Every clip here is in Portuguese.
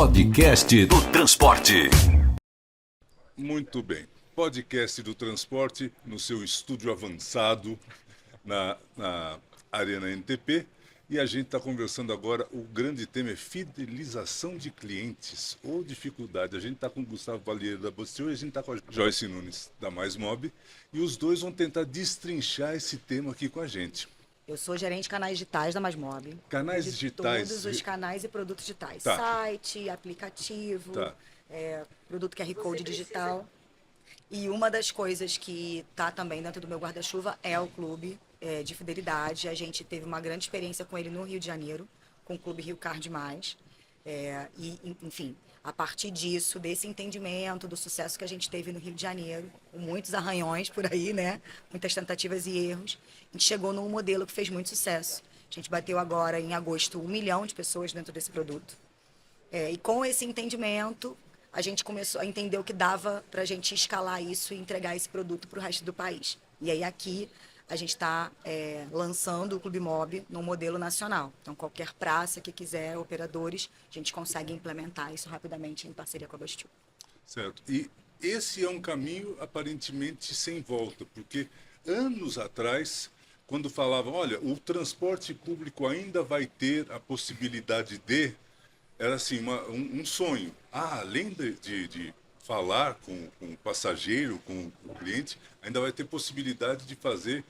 Podcast do Transporte. Muito bem. Podcast do Transporte no seu estúdio avançado na Arena NTP. E a gente está conversando agora, o grande tema é fidelização de clientes ou dificuldade. A gente está com o Gustavo Valheiro da Bostil e a gente está com a Joyce Nunes da Mais Mob. E os dois vão tentar destrinchar esse tema aqui com a gente. Eu sou gerente de canais digitais da Mais Mob. Canais de digitais? Todos os canais e produtos digitais. Tá. Site, aplicativo, Tá. produto QR Code digital. E uma das coisas que está também dentro do meu guarda-chuva é o clube de fidelidade. A gente teve uma grande experiência com ele no Rio de Janeiro, com o Clube Rio Card Mais. Enfim, a partir disso, desse entendimento, do sucesso que a gente teve no Rio de Janeiro, com muitos arranhões por aí, né? Muitas tentativas e erros, a gente chegou num modelo que fez muito sucesso. A gente bateu agora, em agosto, 1 milhão de pessoas dentro desse produto. E com esse entendimento, a gente começou a entender o que dava para a gente escalar isso e entregar esse produto para o resto do país. E aí aqui a gente está lançando o Clube Mob no modelo nacional. Então, qualquer praça que quiser, operadores, a gente consegue implementar isso rapidamente em parceria com a Bastil. Certo. E esse é um caminho aparentemente sem volta, porque anos atrás, quando falavam, olha, o transporte público ainda vai ter a possibilidade de, era assim, um sonho. Além de falar com o passageiro, com o cliente, ainda vai ter possibilidade de fazer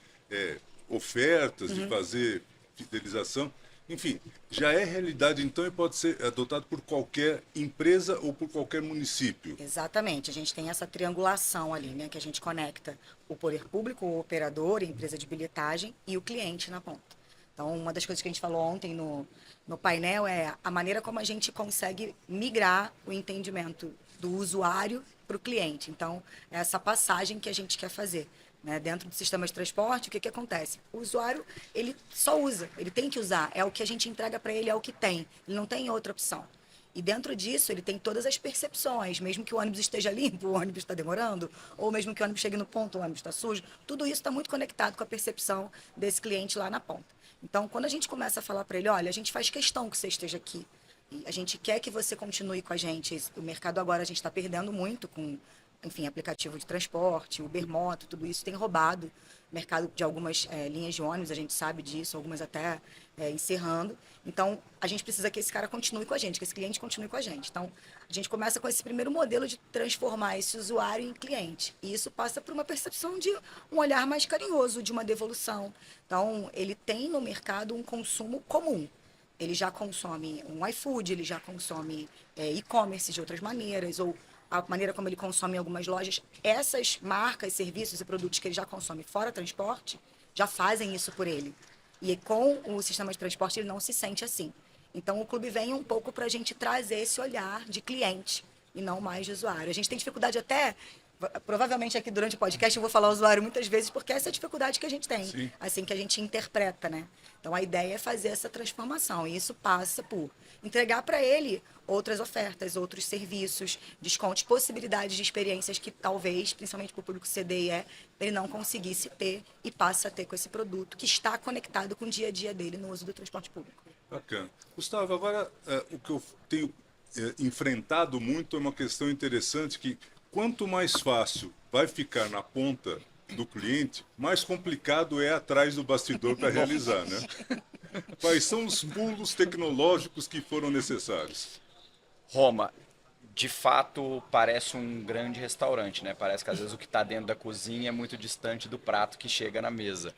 ofertas, de fazer fidelização. Enfim, já é realidade então e pode ser adotado por qualquer empresa ou por qualquer município. Exatamente, a gente tem essa triangulação ali, né, que a gente conecta o poder público, o operador, a empresa de bilhetagem e o cliente na ponta. Então, uma das coisas que a gente falou ontem no painel é a maneira como a gente consegue migrar o entendimento do usuário para o cliente. Então, é essa passagem que a gente quer fazer. Né? Dentro do sistema de transporte, o que acontece? O usuário, ele só usa, ele tem que usar, é o que a gente entrega para ele, é o que tem, ele não tem outra opção. E dentro disso, ele tem todas as percepções, mesmo que o ônibus esteja limpo, o ônibus está demorando, ou mesmo que o ônibus chegue no ponto, o ônibus está sujo, tudo isso está muito conectado com a percepção desse cliente lá na ponta. Então, quando a gente começa a falar para ele, olha, a gente faz questão que você esteja aqui, e a gente quer que você continue com a gente, o mercado agora a gente está perdendo muito com, enfim, aplicativo de transporte, Uber Moto, tudo isso tem roubado o mercado de algumas linhas de ônibus, a gente sabe disso, algumas até encerrando. Então, a gente precisa que esse cara continue com a gente, que esse cliente continue com a gente. Então, a gente começa com esse primeiro modelo de transformar esse usuário em cliente. E isso passa por uma percepção de um olhar mais carinhoso, de uma devolução. Então, ele tem no mercado um consumo comum. Ele já consome um iFood, ele já consome e-commerce de outras maneiras, ou a maneira como ele consome em algumas lojas. Essas marcas, serviços e produtos que ele já consome fora transporte, já fazem isso por ele. E com o sistema de transporte ele não se sente assim. Então o clube vem um pouco para a gente trazer esse olhar de cliente e não mais de usuário. A gente tem dificuldade até, provavelmente aqui durante o podcast eu vou falar usuário muitas vezes, porque essa é a dificuldade que a gente tem, Sim. assim que a gente interpreta, né? Então a ideia é fazer essa transformação e isso passa por entregar para ele outras ofertas, outros serviços, descontos, possibilidades de experiências que talvez, principalmente para o público CD e ele não conseguisse ter e passa a ter com esse produto que está conectado com o dia a dia dele no uso do transporte público. Bacana. Gustavo, agora o que eu tenho enfrentado muito é uma questão interessante que quanto mais fácil vai ficar na ponta do cliente, mais complicado é atrás do bastidor para realizar, né? Quais são os pulos tecnológicos que foram necessários? Roma, de fato, parece um grande restaurante, né? Parece que às vezes o que está dentro da cozinha é muito distante do prato que chega na mesa.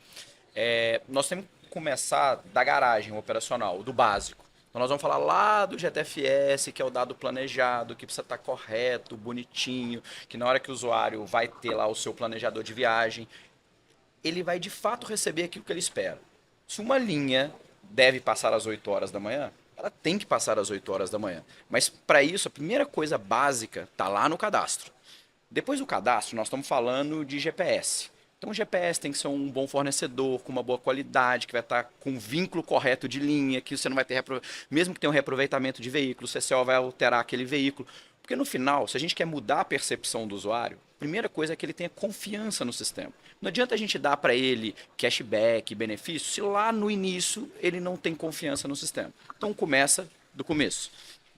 Nós temos que começar da garagem operacional, do básico. Então nós vamos falar lá do GTFS, que é o dado planejado, que precisa estar correto, bonitinho, que na hora que o usuário vai ter lá o seu planejador de viagem, ele vai de fato receber aquilo que ele espera. Se uma linha deve passar às 8 horas da manhã, ela tem que passar às 8 horas da manhã. Mas para isso, a primeira coisa básica está lá no cadastro. Depois do cadastro, nós estamos falando de GPS. Então o GPS tem que ser um bom fornecedor, com uma boa qualidade, que vai estar com o vínculo correto de linha, que você não vai ter, mesmo que tenha um reaproveitamento de veículo, o CCO vai alterar aquele veículo. Porque no final, se a gente quer mudar a percepção do usuário, a primeira coisa é que ele tenha confiança no sistema. Não adianta a gente dar para ele cashback, benefício, se lá no início ele não tem confiança no sistema. Então começa do começo.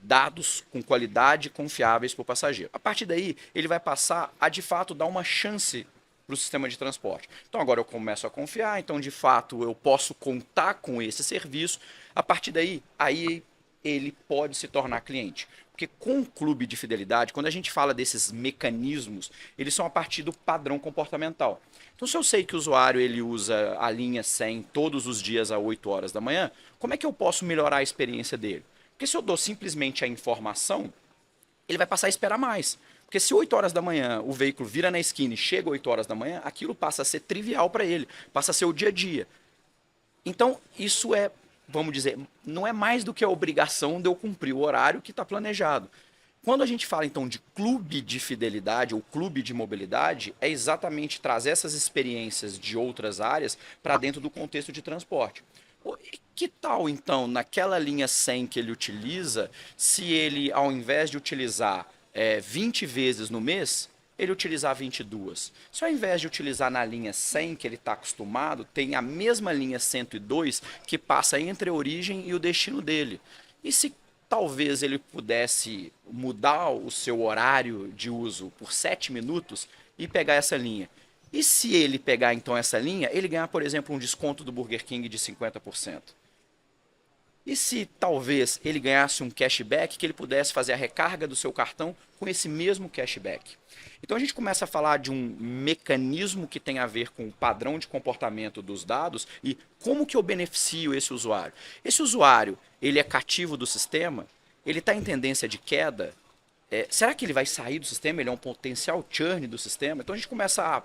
dados com qualidade confiáveis para o passageiro. A partir daí, ele vai passar a, de fato, dar uma chance para o sistema de transporte. Então, agora eu começo a confiar, então, de fato, eu posso contar com esse serviço. A partir daí, aí ele pode se tornar cliente. Porque com o clube de fidelidade, quando a gente fala desses mecanismos, eles são a partir do padrão comportamental. Então, se eu sei que o usuário ele usa a linha 100 todos os dias às 8 horas da manhã, como é que eu posso melhorar a experiência dele? Porque se eu dou simplesmente a informação, ele vai passar a esperar mais. Porque se 8 horas da manhã o veículo vira na esquina e chega 8 horas da manhã, aquilo passa a ser trivial para ele, passa a ser o dia a dia. Então, isso é, vamos dizer, não é mais do que a obrigação de eu cumprir o horário que está planejado. Quando a gente fala, então, de clube de fidelidade ou clube de mobilidade, é exatamente trazer essas experiências de outras áreas para dentro do contexto de transporte. E que tal, então, naquela linha 100 que ele utiliza, se ele, ao invés de utilizar 20 vezes no mês, ele utilizar 22. Se ao invés de utilizar na linha 100, que ele está acostumado, tem a mesma linha 102 que passa entre a origem e o destino dele. E se talvez ele pudesse mudar o seu horário de uso por 7 minutos e pegar essa linha? E se ele pegar então essa linha, ele ganhar, por exemplo, um desconto do Burger King de 50%? E se talvez ele ganhasse um cashback, que ele pudesse fazer a recarga do seu cartão com esse mesmo cashback? Então a gente começa a falar de um mecanismo que tem a ver com o padrão de comportamento dos dados e como que eu beneficio esse usuário. Esse usuário, ele é cativo do sistema? Ele está em tendência de queda? Será que ele vai sair do sistema? Ele é um potencial churn do sistema? Então a gente começa a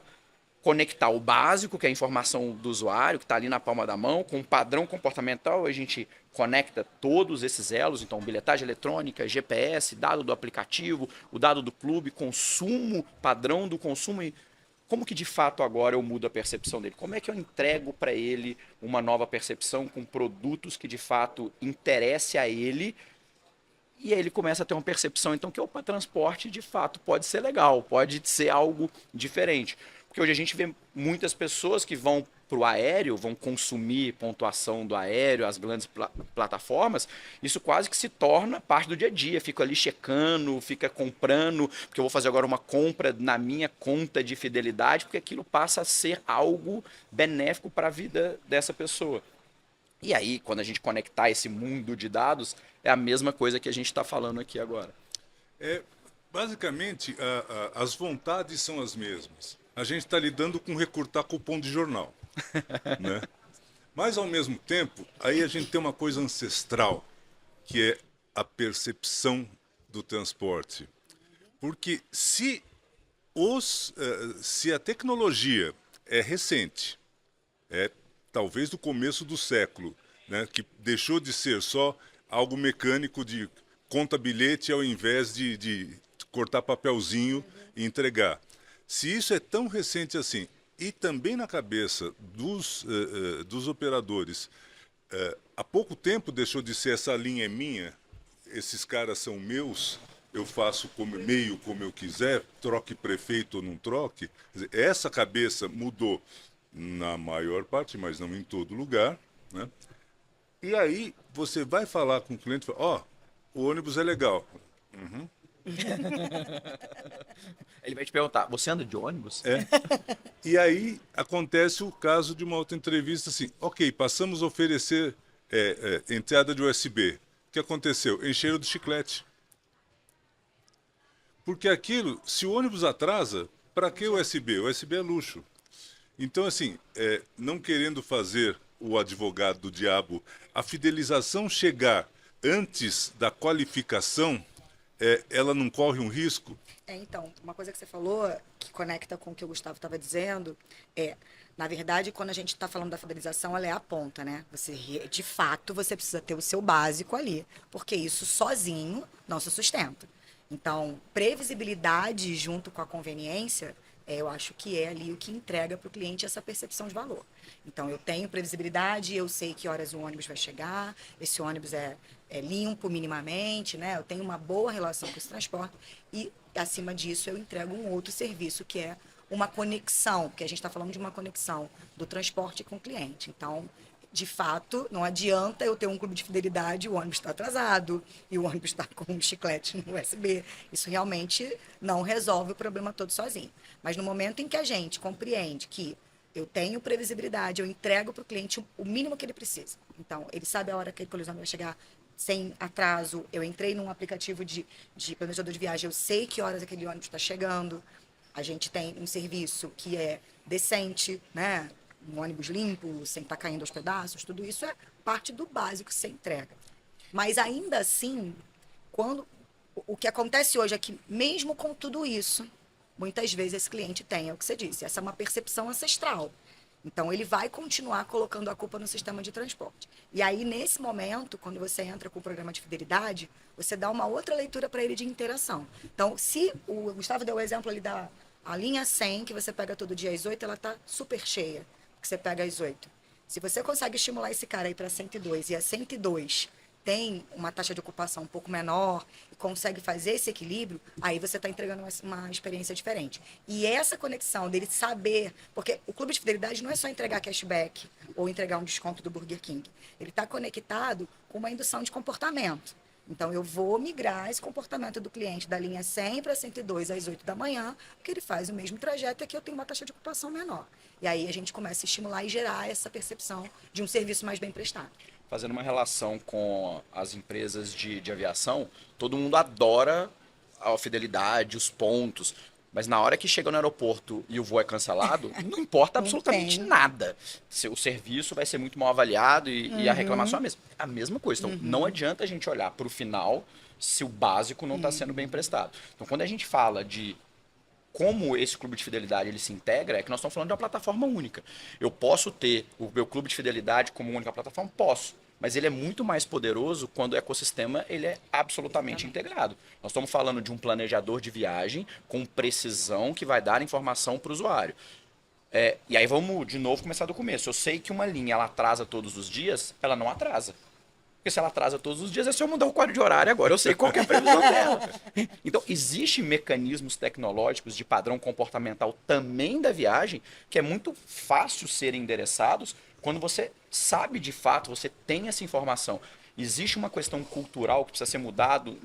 conectar o básico, que é a informação do usuário, que está ali na palma da mão, com o padrão comportamental, a gente conecta todos esses elos, então bilhetagem eletrônica, GPS, dado do aplicativo, o dado do clube, consumo, padrão do consumo e como que de fato agora eu mudo a percepção dele? Como é que eu entrego para ele uma nova percepção com produtos que de fato interesse a ele? E aí ele começa a ter uma percepção então que o transporte de fato pode ser legal, pode ser algo diferente. Porque hoje a gente vê muitas pessoas que vão para o aéreo, vão consumir pontuação do aéreo, as grandes plataformas, isso quase que se torna parte do dia a dia. Fico ali checando, fica comprando, porque eu vou fazer agora uma compra na minha conta de fidelidade, porque aquilo passa a ser algo benéfico para a vida dessa pessoa. E aí, quando a gente conectar esse mundo de dados, é a mesma coisa que a gente está falando aqui agora. Basicamente, as vontades são as mesmas. A gente está lidando com recrutar cupom de jornal. Né? Mas, ao mesmo tempo, aí a gente tem uma coisa ancestral, que é a percepção do transporte. Porque se a tecnologia é recente, talvez do começo do século, né, que deixou de ser só algo mecânico de conta bilhete ao invés de cortar papelzinho e entregar. Se isso é tão recente assim, e também na cabeça dos operadores, há pouco tempo deixou de ser essa linha é minha, esses caras são meus, eu faço meio como eu quiser, troque prefeito ou não troque. Quer dizer, essa cabeça mudou na maior parte, mas não em todo lugar, né? E aí você vai falar com o cliente e fala, o ônibus é legal. Uhum. Ele vai te perguntar, você anda de ônibus? E aí acontece o caso de uma outra entrevista assim, ok, passamos a oferecer entrada de USB. O que aconteceu? Encheram do chiclete. Porque aquilo, se o ônibus atrasa, para que o USB? O USB é luxo. Então, assim, não querendo fazer o advogado do diabo, a fidelização chegar antes da qualificação, ela não corre um risco? Então, uma coisa que você falou, que conecta com o que o Gustavo estava dizendo, na verdade, quando a gente está falando da fidelização, ela é a ponta, né? De fato, você precisa ter o seu básico ali, porque isso sozinho não se sustenta. Então, previsibilidade junto com a conveniência, eu acho que é ali o que entrega para o cliente essa percepção de valor. Então, eu tenho previsibilidade, eu sei que horas o ônibus vai chegar, esse ônibus é limpo minimamente, né? Eu tenho uma boa relação com esse transporte e, acima disso, eu entrego um outro serviço, que é uma conexão, porque a gente está falando de uma conexão do transporte com o cliente. Então, de fato, não adianta eu ter um clube de fidelidade e o ônibus está atrasado e o ônibus está com um chiclete no USB. Isso realmente não resolve o problema todo sozinho. Mas no momento em que a gente compreende que eu tenho previsibilidade, eu entrego para o cliente o mínimo que ele precisa. Então, ele sabe a hora que a colisão vai chegar sem atraso. Eu entrei num aplicativo de planejador de viagem, eu sei que horas aquele ônibus está chegando. A gente tem um serviço que é decente, né? Um ônibus limpo, sem estar caindo aos pedaços, tudo isso é parte do básico que você entrega. Mas ainda assim, o que acontece hoje é que, mesmo com tudo isso, muitas vezes esse cliente tem, é o que você disse, essa é uma percepção ancestral. Então, ele vai continuar colocando a culpa no sistema de transporte. E aí, nesse momento, quando você entra com o programa de fidelidade, você dá uma outra leitura para ele de interação. Então, se o Gustavo deu o exemplo ali da a linha 100, que você pega todo dia às 8, ela está super cheia, que você pega às 8. Se você consegue estimular esse cara aí para 102 e a 102 tem uma taxa de ocupação um pouco menor e consegue fazer esse equilíbrio, aí você está entregando uma experiência diferente. E essa conexão dele saber, porque o clube de fidelidade não é só entregar cashback ou entregar um desconto do Burger King. Ele está conectado com uma indução de comportamento. Então, eu vou migrar esse comportamento do cliente da linha 100 para 102 às 8 da manhã, porque ele faz o mesmo trajeto e aqui eu tenho uma taxa de ocupação menor. E aí a gente começa a estimular e gerar essa percepção de um serviço mais bem prestado. Fazendo uma relação com as empresas de aviação, todo mundo adora a fidelidade, os pontos. Mas na hora que chega no aeroporto e o voo é cancelado, não importa absolutamente nada. O serviço vai ser muito mal avaliado e a reclamação é a mesma coisa. Então, não adianta a gente olhar para o final se o básico não está sendo bem prestado. Então, quando a gente fala de como esse clube de fidelidade ele se integra, é que nós estamos falando de uma plataforma única. Eu posso ter o meu clube de fidelidade como única plataforma? Posso. Mas ele é muito mais poderoso quando o ecossistema ele é absolutamente integrado. Nós estamos falando de um planejador de viagem com precisão que vai dar informação para o usuário. E aí vamos de novo começar do começo. Eu sei que uma linha ela atrasa todos os dias, ela não atrasa. Porque se ela atrasa todos os dias, é só eu mudar o código de horário agora, eu sei qual que é a previsão dela. Então, existem mecanismos tecnológicos de padrão comportamental também da viagem que é muito fácil serem endereçados quando você sabe de fato, você tem essa informação. Existe uma questão cultural que precisa ser mudado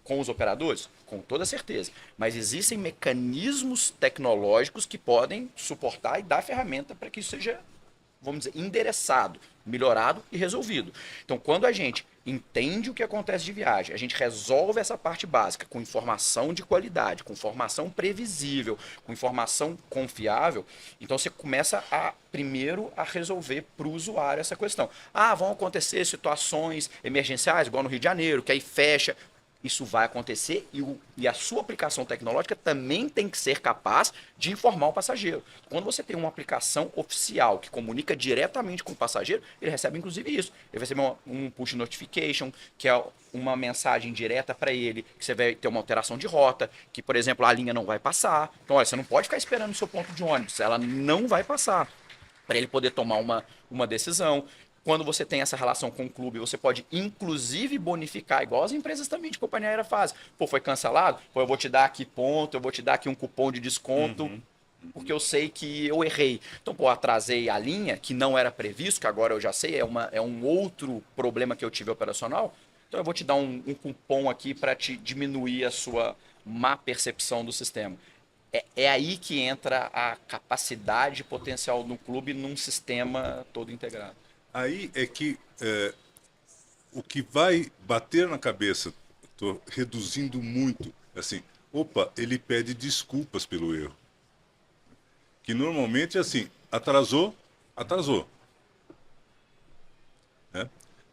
com os operadores? Com toda certeza. Mas existem mecanismos tecnológicos que podem suportar e dar ferramenta para que isso seja, vamos dizer, endereçado, melhorado e resolvido. Então, quando a gente entende o que acontece de viagem, a gente resolve essa parte básica com informação de qualidade, com informação previsível, com informação confiável, então você começa primeiro a resolver para o usuário essa questão. Vão acontecer situações emergenciais, igual no Rio de Janeiro, que aí fecha. Isso vai acontecer e a sua aplicação tecnológica também tem que ser capaz de informar o passageiro. Quando você tem uma aplicação oficial que comunica diretamente com o passageiro, ele recebe inclusive isso. Ele vai receber um push notification, que é uma mensagem direta para ele, que você vai ter uma alteração de rota, que, por exemplo, a linha não vai passar. Então, olha, você não pode ficar esperando o seu ponto de ônibus, ela não vai passar, para ele poder tomar uma decisão. Quando você tem essa relação com o clube, você pode inclusive bonificar, igual as empresas também de companhia aérea fazem. Foi cancelado? Eu vou te dar aqui ponto, eu vou te dar aqui um cupom de desconto, porque eu sei que eu errei. Então, atrasei a linha, que não era previsto, que agora eu já sei, é um outro problema que eu tive operacional. Então, eu vou te dar um cupom aqui para te diminuir a sua má percepção do sistema. É aí que entra a capacidade potencial do clube num sistema todo integrado. Aí é que o que vai bater na cabeça, estou reduzindo muito, assim, ele pede desculpas pelo erro. Que normalmente é assim, atrasou. Né?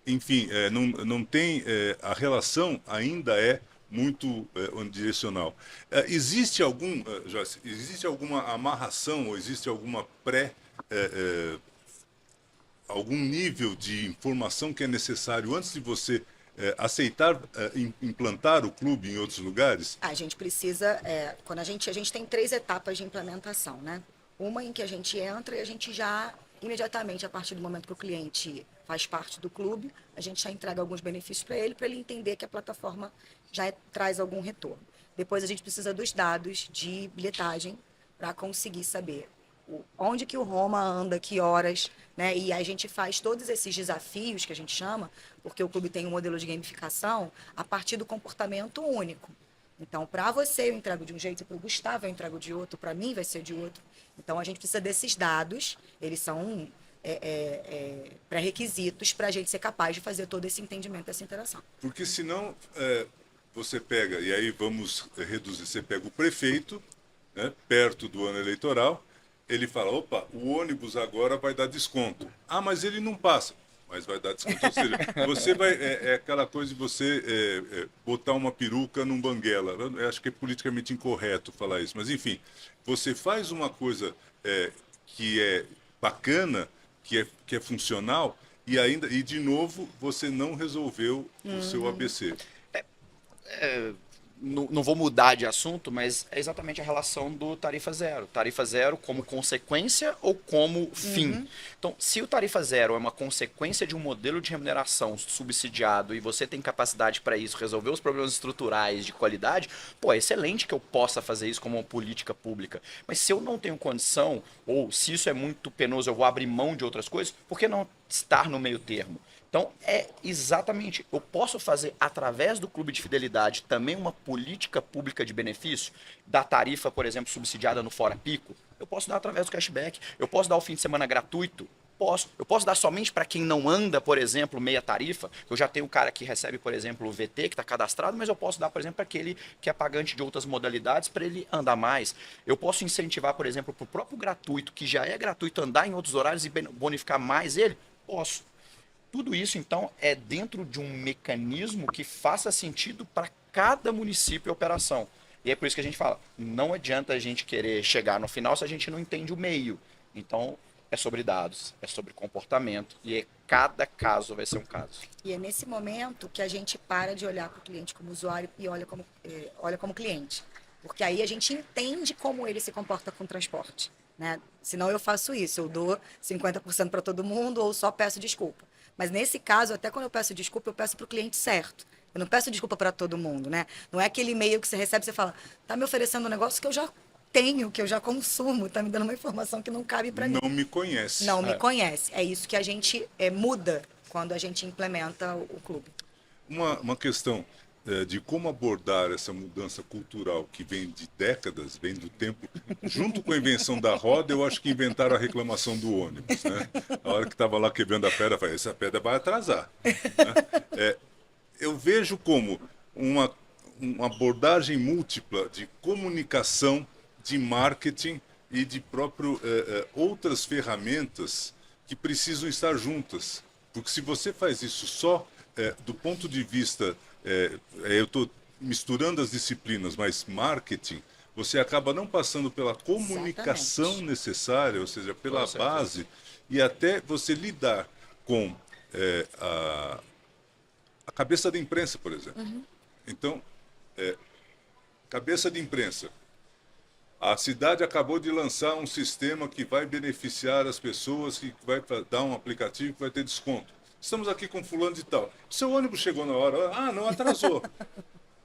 Enfim, não tem, a relação ainda é muito unidirecional. Existe Joyce, existe alguma amarração ou existe alguma algum nível de informação que é necessário antes de você aceitar implantar o clube em outros lugares? A gente precisa, quando a gente tem 3 etapas de implementação, né? Uma em que a gente entra e a gente já, imediatamente, a partir do momento que o cliente faz parte do clube, a gente já entrega alguns benefícios para ele entender que a plataforma já traz algum retorno. Depois a gente precisa dos dados de bilhetagem para conseguir saber onde que o Roma anda, que horas, né? E a gente faz todos esses desafios que a gente chama, porque o clube tem um modelo de gamificação a partir do comportamento único. Então, para você eu entrego de um jeito, para o Gustavo eu entrego de outro, para mim vai ser de outro. Então, a gente precisa desses dados, eles são pré-requisitos para a gente ser capaz de fazer todo esse entendimento, essa interação. Porque senão você pega, e aí vamos reduzir, você pega o prefeito, né, perto do ano eleitoral, ele fala, opa, o ônibus agora vai dar desconto. Ah, mas ele não passa. Mas vai dar desconto. Ou seja, você vai. É aquela coisa de você botar uma peruca num banguela. Eu acho que é politicamente incorreto falar isso. Mas, enfim, você faz uma coisa que é bacana, que é funcional, e de novo, você não resolveu o seu ABC. Não vou mudar de assunto, mas é exatamente a relação do tarifa zero. Tarifa zero como consequência ou como fim. Então, se o tarifa zero é uma consequência de um modelo de remuneração subsidiado e você tem capacidade para isso, resolver os problemas estruturais de qualidade, pô, é excelente que eu possa fazer isso como uma política pública. Mas se eu não tenho condição, ou se isso é muito penoso, eu vou abrir mão de outras coisas, por que não estar no meio termo? Então, é exatamente, eu posso fazer através do clube de fidelidade também uma política pública de benefício, da tarifa, por exemplo, subsidiada no Fora Pico, eu posso dar através do cashback, eu posso dar o fim de semana gratuito, posso. Eu posso dar somente para quem não anda, por exemplo, meia tarifa, eu já tenho um cara que recebe, por exemplo, o VT, que está cadastrado, mas eu posso dar, por exemplo, para aquele que é pagante de outras modalidades, para ele andar mais. Eu posso incentivar, por exemplo, para o próprio gratuito, que já é gratuito, andar em outros horários e bonificar mais ele? Posso. Tudo isso, então, é dentro de um mecanismo que faça sentido para cada município e operação. E é por isso que a gente fala, não adianta a gente querer chegar no final se a gente não entende o meio. Então, é sobre dados, é sobre comportamento, e cada caso vai ser um caso. E é nesse momento que a gente para de olhar para o cliente como usuário e olha como cliente. Porque aí a gente entende como ele se comporta com o transporte, né? Senão eu faço isso, eu dou 50% para todo mundo ou só peço desculpa. Mas nesse caso, até quando eu peço desculpa, eu peço para o cliente certo. Eu não peço desculpa para todo mundo, né? Não é aquele e-mail que você recebe e você fala, tá me oferecendo um negócio que eu já tenho, que eu já consumo, tá me dando uma informação que não cabe para mim. Não me conhece. Não me conhece. É isso que a gente muda quando a gente implementa o clube. Uma questão de como abordar essa mudança cultural que vem de décadas, vem do tempo, junto com a invenção da roda, eu acho que inventaram a reclamação do ônibus, né? A hora que estava lá quebrando a pedra, eu falei, essa pedra vai atrasar. Né? Eu vejo como uma abordagem múltipla de comunicação, de marketing e de próprio outras ferramentas que precisam estar juntas. Porque se você faz isso só do ponto de vista, eu estou misturando as disciplinas, mas marketing, você acaba não passando pela comunicação necessária, ou seja, pela base, e até você lidar com a cabeça da imprensa, por exemplo. Então, cabeça de imprensa. A cidade acabou de lançar um sistema que vai beneficiar as pessoas, que vai dar um aplicativo que vai ter desconto. Estamos aqui com fulano de tal. Seu ônibus chegou na hora. Ah, não, atrasou.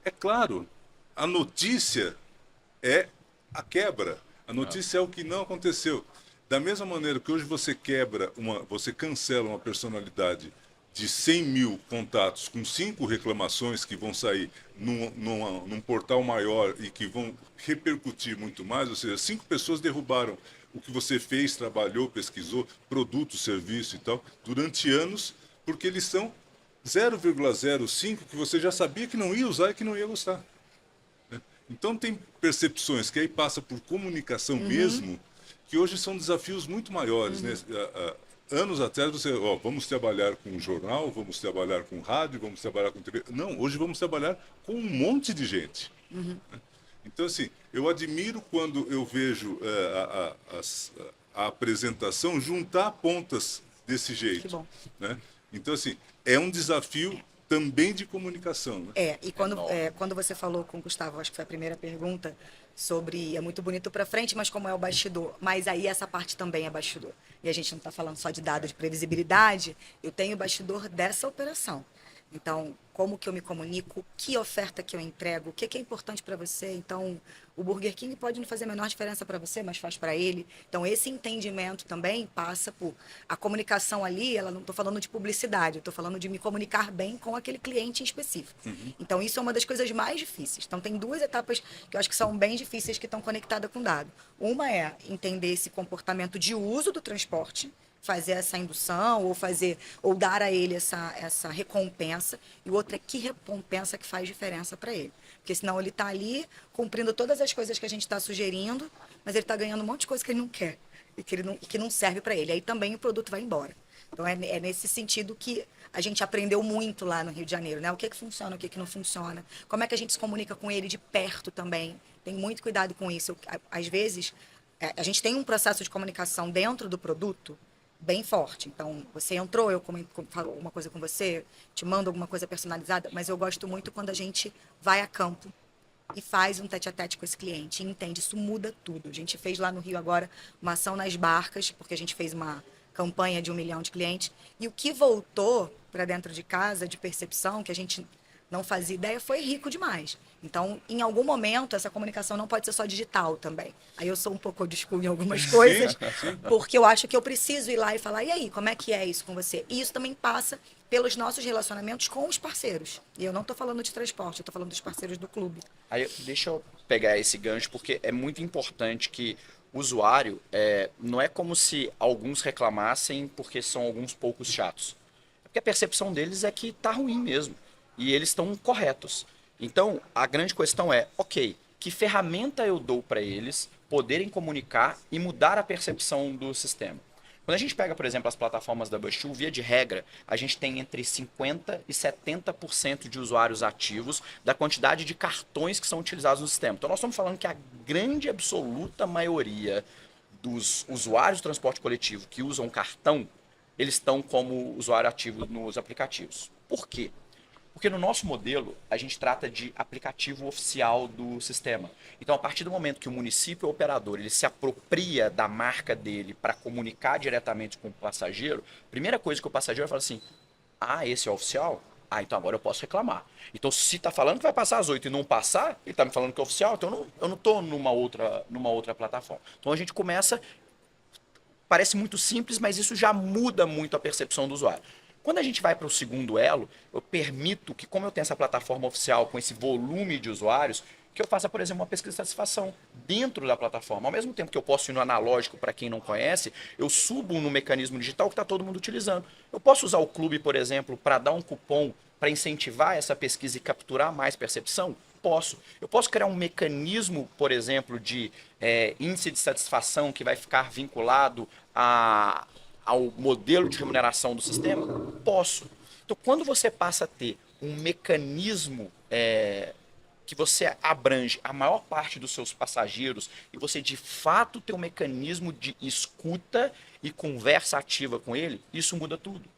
É claro, a notícia é a quebra. A notícia é o que não aconteceu. Da mesma maneira que hoje você você cancela uma personalidade de 100 mil contatos com 5 reclamações que vão sair num portal maior e que vão repercutir muito mais, ou seja, 5 pessoas derrubaram o que você fez, trabalhou, pesquisou, produto, serviço e tal, durante anos, porque eles são 0,05 que você já sabia que não ia usar e que não ia gostar. Né? Então tem percepções que aí passa por comunicação mesmo, que hoje são desafios muito maiores. Né? Anos atrás você, vamos trabalhar com jornal, vamos trabalhar com rádio, vamos trabalhar com TV. Não, hoje vamos trabalhar com um monte de gente. Né? Então, assim, eu admiro quando eu vejo a apresentação juntar pontas desse jeito. Que bom. Né? Então, assim, é um desafio também de comunicação. Né? E quando você falou com o Gustavo, acho que foi a primeira pergunta, sobre é muito bonito para frente, mas como é o bastidor. Mas aí essa parte também é bastidor. E a gente não está falando só de dados de previsibilidade, eu tenho o bastidor dessa operação. Então, como que eu me comunico, que oferta que eu entrego, o que que é importante para você. Então, o Burger King pode não fazer a menor diferença para você, mas faz para ele. Então, esse entendimento também passa por a comunicação ali, ela não estou falando de publicidade, eu estou falando de me comunicar bem com aquele cliente em específico. Então, isso é uma das coisas mais difíceis. Então, tem duas etapas que eu acho que são bem difíceis que estão conectadas com o dado. Uma é entender esse comportamento de uso do transporte, fazer essa indução ou dar a ele essa recompensa, e o outro é que recompensa que faz diferença para ele. Porque senão ele está ali cumprindo todas as coisas que a gente está sugerindo, mas ele está ganhando um monte de coisa que ele não quer e que não serve para ele. Aí também o produto vai embora. Então é nesse sentido que a gente aprendeu muito lá no Rio de Janeiro, né? O que funciona, o que não funciona, como é que a gente se comunica com ele de perto também. Tem muito cuidado com isso. Às vezes, a gente tem um processo de comunicação dentro do produto bem forte. Então, você entrou, eu falo alguma coisa com você, te mando alguma coisa personalizada, mas eu gosto muito quando a gente vai a campo e faz um tete-a-tete com esse cliente e entende, isso muda tudo. A gente fez lá no Rio agora uma ação nas barcas, porque a gente fez uma campanha de 1 milhão de clientes, e o que voltou para dentro de casa de percepção, que a gente não fazia ideia, foi rico demais. Então, em algum momento, essa comunicação não pode ser só digital também. Aí eu sou um pouco old school em algumas coisas, sim. porque eu acho que eu preciso ir lá e falar, e aí, como é que é isso com você? E isso também passa pelos nossos relacionamentos com os parceiros. E eu não estou falando de transporte, eu estou falando dos parceiros do clube. Aí, deixa eu pegar esse gancho, porque é muito importante que o usuário, não é como se alguns reclamassem porque são alguns poucos chatos. É porque a percepção deles é que tá ruim mesmo. E eles estão corretos. Então, a grande questão é, ok, que ferramenta eu dou para eles poderem comunicar e mudar a percepção do sistema? Quando a gente pega, por exemplo, as plataformas da Bushu, via de regra, a gente tem entre 50% e 70% de usuários ativos da quantidade de cartões que são utilizados no sistema. Então, nós estamos falando que a grande absoluta maioria dos usuários do transporte coletivo que usam cartão, eles estão como usuário ativo nos aplicativos. Por quê? Porque no nosso modelo, a gente trata de aplicativo oficial do sistema. Então, a partir do momento que o município operador ele se apropria da marca dele para comunicar diretamente com o passageiro, a primeira coisa que o passageiro fala assim, esse é oficial? Então agora eu posso reclamar. Então, se está falando que vai passar às 8 e não passar, ele está me falando que é oficial, então eu não estou numa outra plataforma. Então, a gente começa... Parece muito simples, mas isso já muda muito a percepção do usuário. Quando a gente vai para o segundo elo, eu permito que, como eu tenho essa plataforma oficial com esse volume de usuários, que eu faça, por exemplo, uma pesquisa de satisfação dentro da plataforma. Ao mesmo tempo que eu posso ir no analógico para quem não conhece, eu subo no mecanismo digital que está todo mundo utilizando. Eu posso usar o clube, por exemplo, para dar um cupom para incentivar essa pesquisa e capturar mais percepção? Posso. Eu posso criar um mecanismo, por exemplo, de índice de satisfação que vai ficar vinculado ao modelo de remuneração do sistema? Posso. Então, quando você passa a ter um mecanismo que você abrange a maior parte dos seus passageiros e você de fato tem um mecanismo de escuta e conversa ativa com ele, isso muda tudo.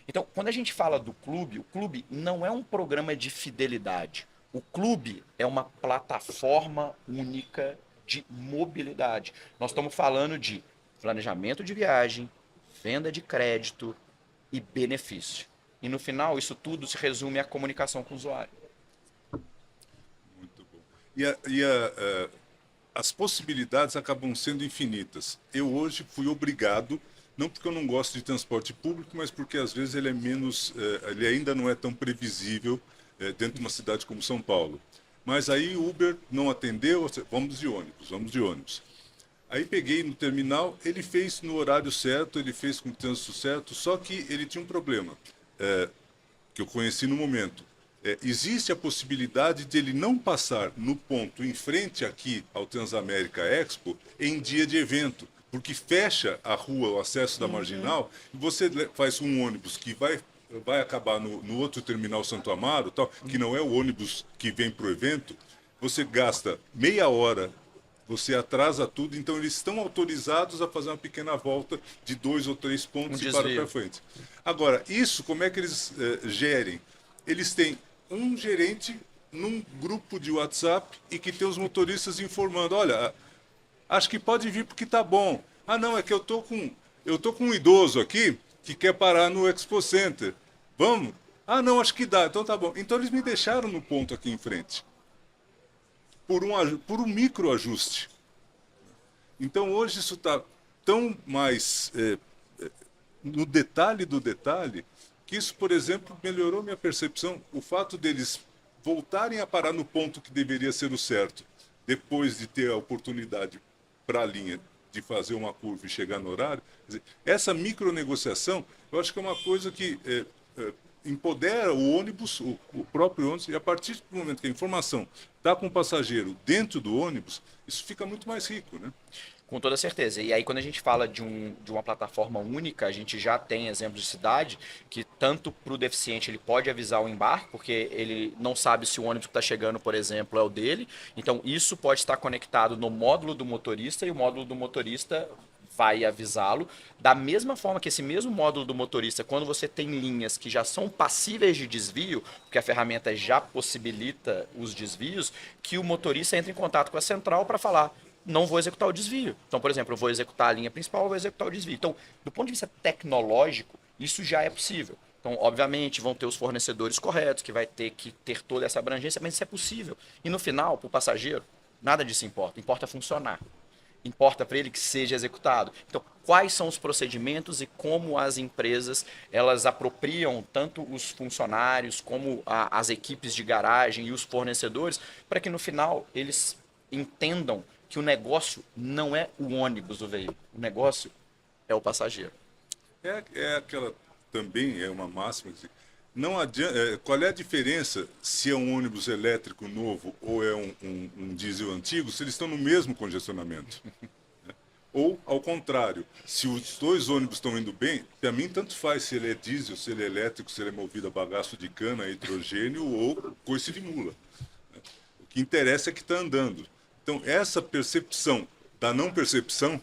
Então, quando a gente fala do clube, o clube não é um programa de fidelidade. O clube é uma plataforma única de mobilidade. Nós estamos falando de planejamento de viagem, venda de crédito e benefício. E no final, isso tudo se resume à comunicação com o usuário. Muito bom. As possibilidades acabam sendo infinitas. Eu hoje fui obrigado, não porque eu não gosto de transporte público, mas porque às vezes ele é menos, ele ainda não é tão previsível dentro de uma cidade como São Paulo. Mas aí o Uber não atendeu, vamos de ônibus. Aí peguei no terminal, ele fez no horário certo, ele fez com o trânsito certo, só que ele tinha um problema, que eu conheci no momento. Existe a possibilidade de ele não passar no ponto em frente aqui ao Transamérica Expo em dia de evento, porque fecha a rua, o acesso da Marginal, e você faz um ônibus que vai acabar no outro terminal Santo Amaro, tal, que não é o ônibus que vem para o evento, você gasta meia hora, você atrasa tudo, então eles estão autorizados a fazer uma pequena volta de 2 ou 3 pontos e param para frente. Agora, isso como é que eles gerem? Eles têm um gerente num grupo de WhatsApp e que tem os motoristas informando, olha, acho que pode vir porque tá bom. Não, é que eu tô com um idoso aqui que quer parar no Expo Center. Vamos? Ah, não, acho que dá, então tá bom. Então eles me deixaram no ponto aqui em frente, por um micro ajuste. Então hoje isso está tão mais no detalhe do detalhe, que isso, por exemplo, melhorou minha percepção. O fato deles voltarem a parar no ponto que deveria ser o certo, depois de ter a oportunidade para a linha de fazer uma curva e chegar no horário. Quer dizer, essa micronegociação, eu acho que é uma coisa que empodera o ônibus, o próprio ônibus, e a partir do momento que a informação está com o passageiro dentro do ônibus, isso fica muito mais rico, né? Com toda certeza. E aí, quando a gente fala de uma plataforma única, a gente já tem exemplos de cidade que, tanto para o deficiente, ele pode avisar o embarque, porque ele não sabe se o ônibus que está chegando, por exemplo, é o dele. Então, isso pode estar conectado no módulo do motorista e o módulo do motorista vai avisá-lo. Da mesma forma que esse mesmo módulo do motorista, quando você tem linhas que já são passíveis de desvio, porque a ferramenta já possibilita os desvios, que o motorista entra em contato com a central para falar: não vou executar o desvio. Então, por exemplo, eu vou executar a linha principal, eu vou executar o desvio. Então, do ponto de vista tecnológico, isso já é possível. Então, obviamente, vão ter os fornecedores corretos, que vai ter que ter toda essa abrangência, mas isso é possível. E no final, para o passageiro, nada disso importa. Importa funcionar. Importa para ele que seja executado. Então, quais são os procedimentos e como as empresas elas apropriam tanto os funcionários como as equipes de garagem e os fornecedores para que no final eles entendam que o negócio não é o ônibus do veículo, o negócio é o passageiro. É aquela, também é uma máxima, não adianta, qual é a diferença se é um ônibus elétrico novo ou é um diesel antigo, se eles estão no mesmo congestionamento? Ou, ao contrário, se os dois ônibus estão indo bem, para mim tanto faz se ele é diesel, se ele é elétrico, se ele é movido a bagaço de cana, hidrogênio ou coice de mula. O que interessa é que está andando. Então, essa percepção da não percepção,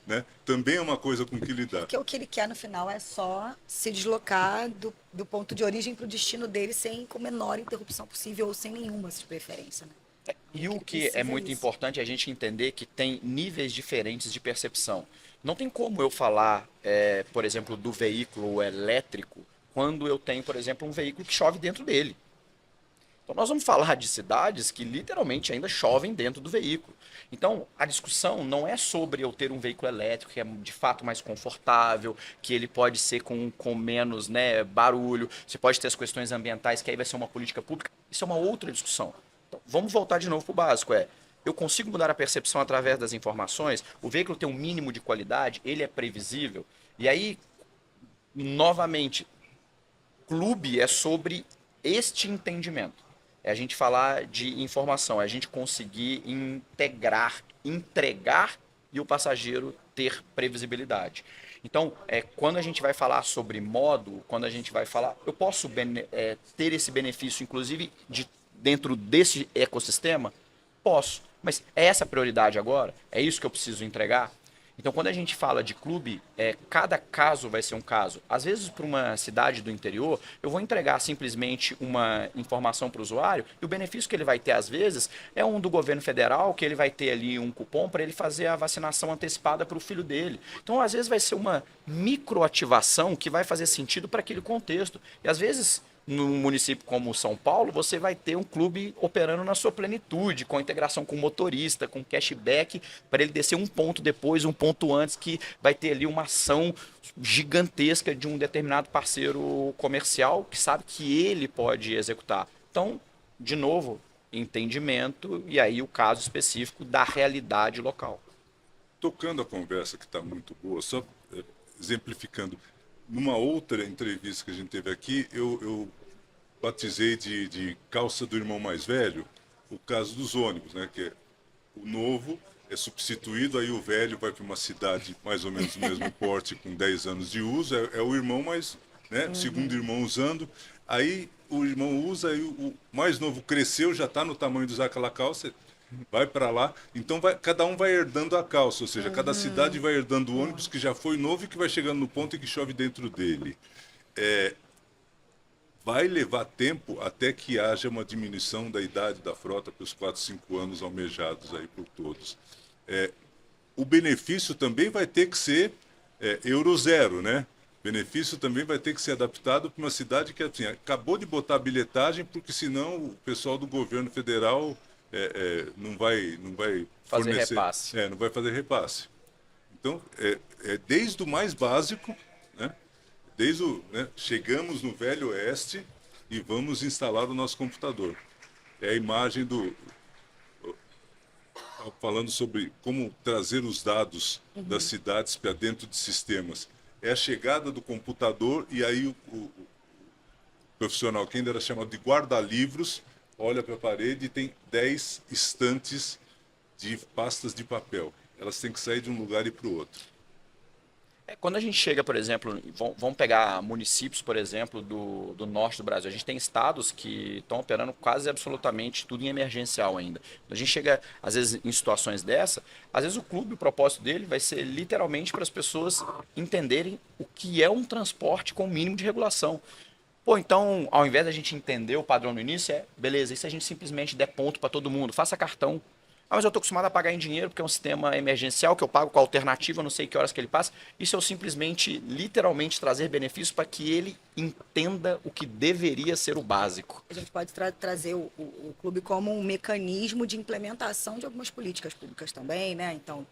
né, também é uma coisa com que lidar. Porque o que ele quer no final é só se deslocar do ponto de origem para o destino dele com a menor interrupção possível ou sem nenhuma, de preferência, né? E o que é muito importante é a gente entender que tem níveis diferentes de percepção. Não tem como eu falar, por exemplo, do veículo elétrico quando eu tenho, por exemplo, um veículo que chove dentro dele. Então, nós vamos falar de cidades que literalmente ainda chovem dentro do veículo. Então, a discussão não é sobre eu ter um veículo elétrico que é de fato mais confortável, que ele pode ser com menos, né, barulho, você pode ter as questões ambientais, que aí vai ser uma política pública. Isso é uma outra discussão. Então, vamos voltar de novo para o básico. Eu consigo mudar a percepção através das informações, o veículo tem um mínimo de qualidade, ele é previsível. E aí, novamente, clube é sobre este entendimento. É a gente falar de informação, é a gente conseguir integrar, entregar e o passageiro ter previsibilidade. Então, quando a gente vai falar sobre módulo, quando a gente vai falar, eu posso ter esse benefício, inclusive, dentro desse ecossistema? Posso. Mas é essa a prioridade agora? É isso que eu preciso entregar? Então, quando a gente fala de clube, cada caso vai ser um caso. Às vezes, para uma cidade do interior, eu vou entregar simplesmente uma informação para o usuário e o benefício que ele vai ter, às vezes, é um do governo federal, que ele vai ter ali um cupom para ele fazer a vacinação antecipada para o filho dele. Então, às vezes, vai ser uma microativação que vai fazer sentido para aquele contexto. E, às vezes, num município como São Paulo, você vai ter um clube operando na sua plenitude, com integração com o motorista, com cashback, para ele descer um ponto depois, um ponto antes, que vai ter ali uma ação gigantesca de um determinado parceiro comercial que sabe que ele pode executar. Então, de novo, entendimento e aí o caso específico da realidade local. Tocando a conversa que está muito boa, só exemplificando, numa outra entrevista que a gente teve aqui, eu batizei de calça do irmão mais velho o caso dos ônibus, né? Que o novo é substituído, aí o velho vai para uma cidade mais ou menos do mesmo porte, com 10 anos de uso, é o irmão mais, né? O segundo irmão usando, aí o irmão usa, aí o mais novo cresceu, já está no tamanho de usar aquela calça, vai para lá, então cada um vai herdando a calça, ou seja, cada cidade vai herdando o ônibus que já foi novo e que vai chegando no ponto em que chove dentro dele. Vai levar tempo até que haja uma diminuição da idade da frota para os 4, 5 anos almejados aí por todos. O benefício também vai ter que ser Euro zero, né? Benefício também vai ter que ser adaptado para uma cidade que assim, acabou de botar a bilhetagem, porque senão o pessoal do governo federal não vai Fazer fornecer, repasse. não vai fazer repasse. Então, desde o mais básico, né? Chegamos no Velho Oeste e vamos instalar o nosso computador. É a imagem falando sobre como trazer os dados das cidades para dentro de sistemas. É a chegada do computador e aí o profissional, que ainda era chamado de guarda-livros, olha para a parede e tem 10 estantes de pastas de papel. Elas têm que sair de um lugar e ir para o outro. Quando a gente chega, por exemplo, vamos pegar municípios, por exemplo, do norte do Brasil. A gente tem estados que estão operando quase absolutamente tudo em emergencial ainda. Quando a gente chega, às vezes, em situações dessa, às vezes o clube, o propósito dele vai ser literalmente para as pessoas entenderem o que é um transporte com o mínimo de regulação. Pô, então, ao invés da gente entender o padrão no início, beleza, e se a gente simplesmente der ponto para todo mundo? Faça cartão. Ah, mas eu estou acostumado a pagar em dinheiro porque é um sistema emergencial que eu pago com a alternativa, não sei que horas que ele passa. Isso eu simplesmente, literalmente, trazer benefícios para que ele entenda o que deveria ser o básico. A gente pode trazer o clube como um mecanismo de implementação de algumas políticas públicas também, né? Então,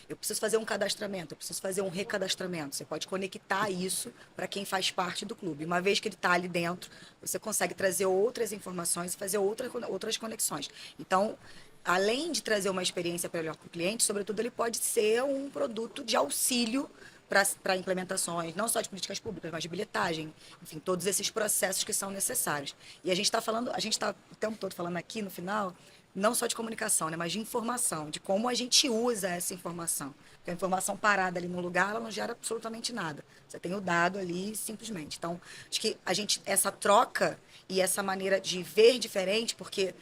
eu preciso fazer um cadastramento, eu preciso fazer um recadastramento. Você pode conectar isso para quem faz parte do clube. Uma vez que ele está ali dentro, você consegue trazer outras informações e fazer outras conexões. Então, além de trazer uma experiência melhor para o cliente, sobretudo ele pode ser um produto de auxílio para implementações, não só de políticas públicas, mas de bilhetagem, enfim, todos esses processos que são necessários. E a gente está o tempo todo falando aqui no final, não só de comunicação, né, mas de informação, de como a gente usa essa informação. Porque a informação parada ali no lugar, ela não gera absolutamente nada. Você tem o dado ali simplesmente. Então, acho que essa troca e essa maneira de ver diferente, porque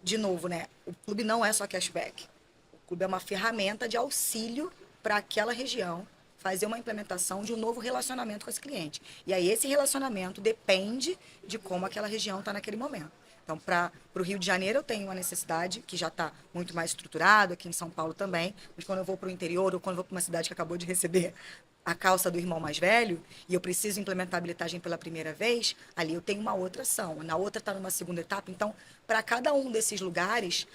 de novo, né? O clube não é só cashback. O clube é uma ferramenta de auxílio para aquela região fazer uma implementação de um novo relacionamento com esse cliente. E aí esse relacionamento depende de como aquela região está naquele momento. Então, para o Rio de Janeiro, eu tenho uma necessidade que já está muito mais estruturada, aqui em São Paulo também, mas quando eu vou para o interior ou quando eu vou para uma cidade que acabou de receber a calça do irmão mais velho e eu preciso implementar a habilitagem pela primeira vez, ali eu tenho uma outra ação. Na outra está numa segunda etapa. Então, para cada um desses lugares,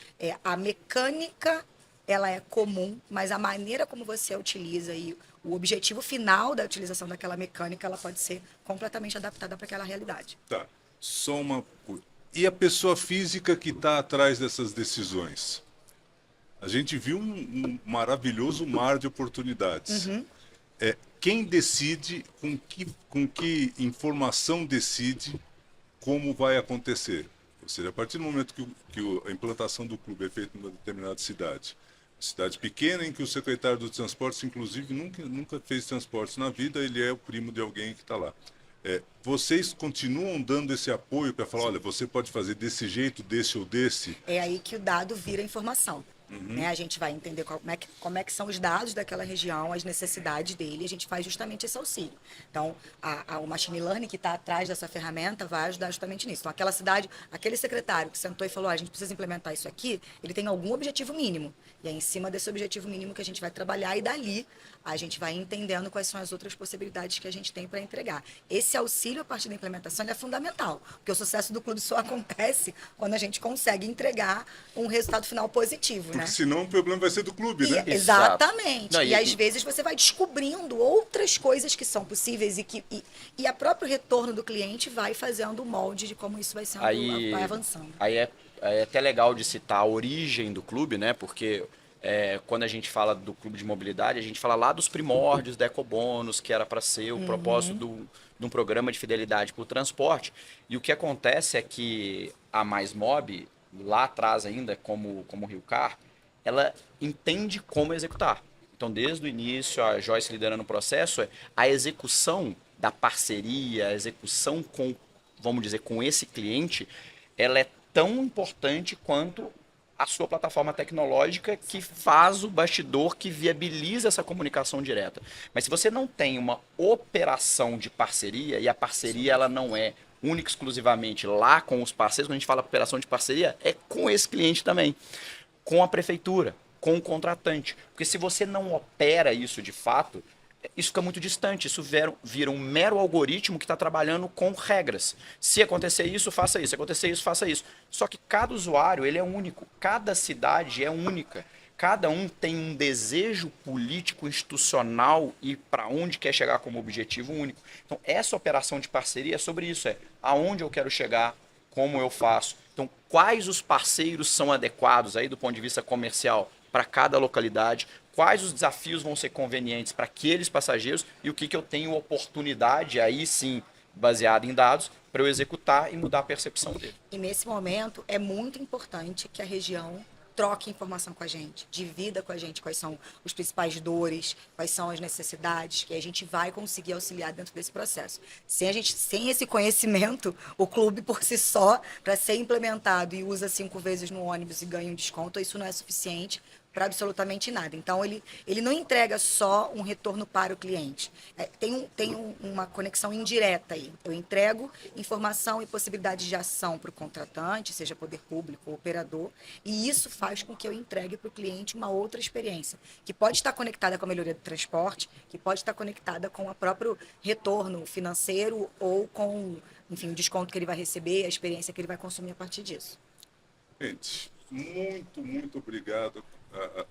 a mecânica ela é comum, mas a maneira como você a utiliza e o objetivo final da utilização daquela mecânica, ela pode ser completamente adaptada para aquela realidade. Tá, só uma coisa. E a pessoa física que está atrás dessas decisões? A gente viu um maravilhoso mar de oportunidades. Quem decide, com que informação decide como vai acontecer? Ou seja, a partir do momento que a implantação do clube é feita em uma determinada cidade pequena em que o secretário do transportes, inclusive, nunca fez transportes na vida, ele é o primo de alguém que está lá. Vocês continuam dando esse apoio para falar, olha, você pode fazer desse jeito, desse ou desse? É aí que o dado vira informação. Né? A gente vai entender como é que são os dados daquela região, as necessidades dele, e a gente faz justamente esse auxílio. Então, o machine learning que está atrás dessa ferramenta vai ajudar justamente nisso. Então, aquela cidade, aquele secretário que sentou e falou, a gente precisa implementar isso aqui, ele tem algum objetivo mínimo. E é em cima desse objetivo mínimo que a gente vai trabalhar e dali a gente vai entendendo quais são as outras possibilidades que a gente tem para entregar. Esse auxílio a partir da implementação é fundamental, porque o sucesso do clube só acontece quando a gente consegue entregar um resultado final positivo. Porque né? senão o problema vai ser do clube, né? Exatamente. Não, e às vezes você vai descobrindo outras coisas que são possíveis e a próprio retorno do cliente vai fazendo o molde de como isso vai sendo, vai avançando. Aí é até legal de citar a origem do clube, né? Porque quando a gente fala do clube de mobilidade, a gente fala lá dos primórdios da Ecobônus, que era para ser o propósito de um programa de fidelidade para o transporte. E o que acontece é que a Mais Mob, lá atrás ainda, como Rio Car, ela entende como executar. Então, desde o início, a Joyce liderando o processo, a execução da parceria, a execução com, vamos dizer, com esse cliente, ela é tão importante quanto a sua plataforma tecnológica que faz o bastidor, que viabiliza essa comunicação direta. Mas se você não tem uma operação de parceria, e a parceria ela não é única e exclusivamente lá com os parceiros, quando a gente fala operação de parceria, é com esse cliente também, com a prefeitura, com o contratante. Porque se você não opera isso de fato, isso fica muito distante. Isso vira um mero algoritmo que está trabalhando com regras. Se acontecer isso, faça isso. Se acontecer isso, faça isso. Só que cada usuário ele é único. Cada cidade é única. Cada um tem um desejo político, institucional e para onde quer chegar como objetivo único. Então, essa operação de parceria é sobre isso. É aonde eu quero chegar, como eu faço. Então, quais os parceiros são adequados aí do ponto de vista comercial para cada localidade, quais os desafios vão ser convenientes para aqueles passageiros e o que eu tenho oportunidade, aí sim, baseado em dados, para eu executar e mudar a percepção dele. E nesse momento é muito importante que a região troque informação com a gente, divida com a gente quais são os principais dores, quais são as necessidades, que a gente vai conseguir auxiliar dentro desse processo. Sem esse conhecimento, o clube por si só, para ser implementado e usa 5 vezes no ônibus e ganha um desconto, isso não é suficiente para absolutamente nada. Então, ele não entrega só um retorno para o cliente. Tem uma conexão indireta aí. Eu entrego informação e possibilidades de ação para o contratante, seja poder público ou operador, e isso faz com que eu entregue para o cliente uma outra experiência, que pode estar conectada com a melhoria do transporte, que pode estar conectada com o próprio retorno financeiro ou com, enfim, o desconto que ele vai receber, a experiência que ele vai consumir a partir disso. Gente, muito obrigado.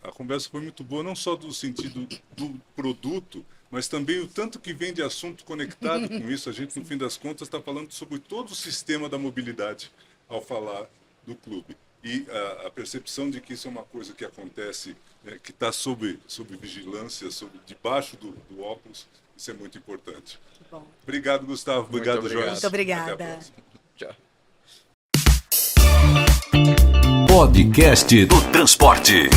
A conversa foi muito boa, não só do sentido do produto, mas também o tanto que vem de assunto conectado com isso. A gente, no fim das contas, está falando sobre todo o sistema da mobilidade ao falar do clube. E a percepção de que isso é uma coisa que acontece, que está sob vigilância, debaixo do óculos, isso é muito importante. Que bom. Obrigado, Gustavo. Obrigado, obrigado. Joyce. Muito obrigada. Até a próxima. Tchau. Podcast do Transporte.